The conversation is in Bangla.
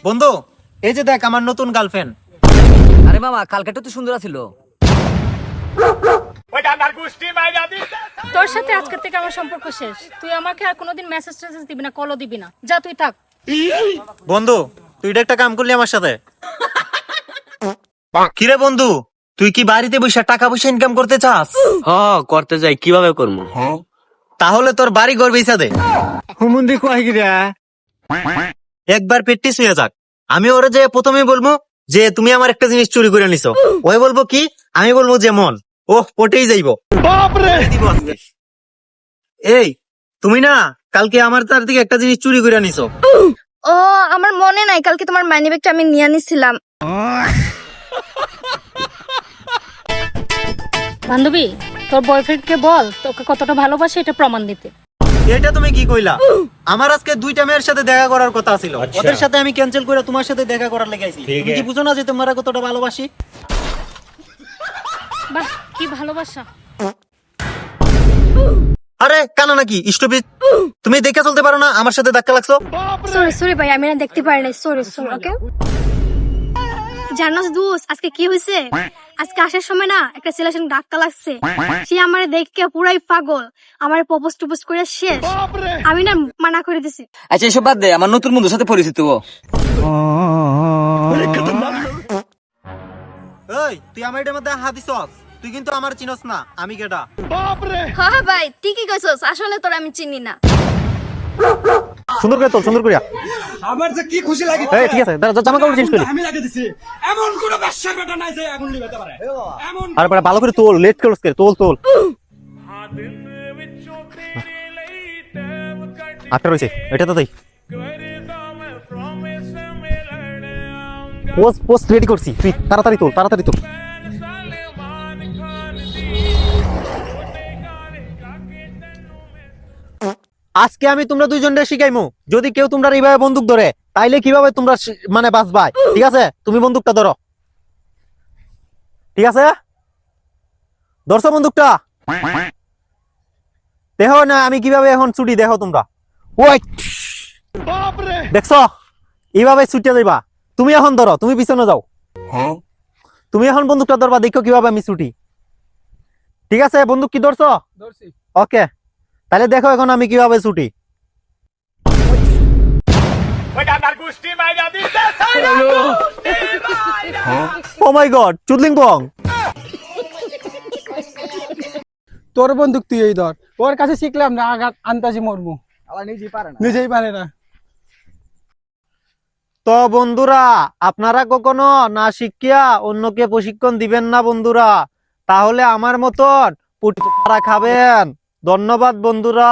বন্ধু, এই যে দেখ আমার নতুন গার্লফ্রেন্ড। আরে মামা, কালকেটা তো সুন্দর ছিল। তোর সাথে আজকে থেকে আমার সম্পর্ক শেষ। তুই আমাকে আর কোনোদিন মেসেজ টেসেজ দিবি না, কলও দিবি না। যা, তুই থাক। বন্ধু, তুই এটা একটা কাম করলি আমার সাথে। কিরে বন্ধু, তুই কি বাড়িতে বসে টাকা পয়সা ইনকাম করতে চাস? হ্যাঁ করতে যাই, কিভাবে করবো? তাহলে তোর বাড়ি ঘর বেচা দে। হুমুন্দি কয় গিরা একবার প্র্যাকটিস হয়ে যাক। আমি ওরে যে প্রথমে বলবো যে তুমি আমার একটা জিনিস চুরি করে নিছো, ওই বলবো কি, আমি বলবো যেমন ও পটেই যাইবো। দিব আজকে। এই তুমি না কালকে আমার তার থেকে একটা জিনিস চুরি করে নিছো। ও, আমার মনে নাই, কালকে তোমার মানি ব্যাগটা আমি নিয়ে নিছিলাম। বান্ধবী, তোর বয়ফ্রেন্ডকে বল তোকে কতটা ভালোবাসে এটা প্রমাণ দিতে। এটা তুমি কি কইলা? আমার আজকে দুইটা মেয়ের সাথে দেখা করার কথা ছিল, ওদের সাথে আমি ক্যান্সেল করে তোমার সাথে দেখা করার লেগে আইছি। তুমি কি বুঝো না যে তোমার কতটা ভালোবাসি? বাহ, কি ভালোবাসা। আরে কানা নাকি স্টুপিড, তুমি দেখে চলতে পারো না? আমার সাথে ধাক্কা লাগছো। সরি সরি ভাই, আমি না দেখতে পারি নাই। Sorry sorry. ওকে, জানোস দোস্ত আজকে কি হয়েছে? আজকে আসার সময় না একটা ছেলের সঙ্গে ধাক্কা লাগছে। সে আমারে দেখে পুরাই পাগল, আমার প্রপোজ টপোজ করে শেষ। আমি না মানা করে দিছি। আচ্ছা এসব বাদ দে, আমার নতুন বন্ধুর সাথে পরিচিত ও। এই তুই আমার এটার মধ্যে হাত দিছস, তুই কিন্তু আমার চিনস না আমি কেডা। হ্যাঁ ভাই, ঠিকই কইছস, আসলে তোর আমি চিনি না। সুন্দর করে তোল, সুন্দর করে। আমার যে কি খুশি লাগে। এই ঠিক আছে, দাঁড়া, জামা কাপড় চেঞ্জ করি। আমি লাগিয়ে দিছি, এমন কোন ব্যবসার বেটা নাই যে আগুন নিভাতে পারে। এমন আরে বড় ভালো করে তোল, লেট করছ কে, তোল তোল। আটটা রইছে, এটা তো দেই। পোস্ট রেডি করছি, তুই তাড়াতাড়ি তোল, তাড়াতাড়ি তোল। আজকে আমি তোমরা দুইজনকে শিখাইমু, যদি কেউ তোমরা এইভাবে বন্দুক ধরে তাইলে কিভাবে তোমরা মানে বাঁচবাই। ঠিক আছে, তুমি বন্দুকটা ধরো। ঠিক আছে, ধরছো বন্দুকটা? দেখো না আমি কিভাবে এখন ছুটি, দেখো তোমরা। ওয়েট, দেখছো এইভাবে ছুটিয়া যাইবা। তুমি এখন ধরো, তুমি পিছনে যাও। তুমি এখন বন্দুকটা ধরবা, দেখো কিভাবে আমি ছুটি। ঠিক আছে, বন্দুক কি ধরছো? ওকে, তাহলে দেখো এখন আমি কিভাবে ছুটি। ও মাই গড, চুদলিং বং। তোর বন্দুক তুই এই ধর, ওর কাছে শিখলাম না আঘাত আন্তাজি মরমু, আবার নিজেই পারে না। তো বন্ধুরা, আপনারা কখনো না শিখিয়া অন্যকে প্রশিক্ষণ দিবেন না বন্ধুরা, তাহলে আমার মতন পুটি খাবেন। ধন্যবাদ বন্ধুরা।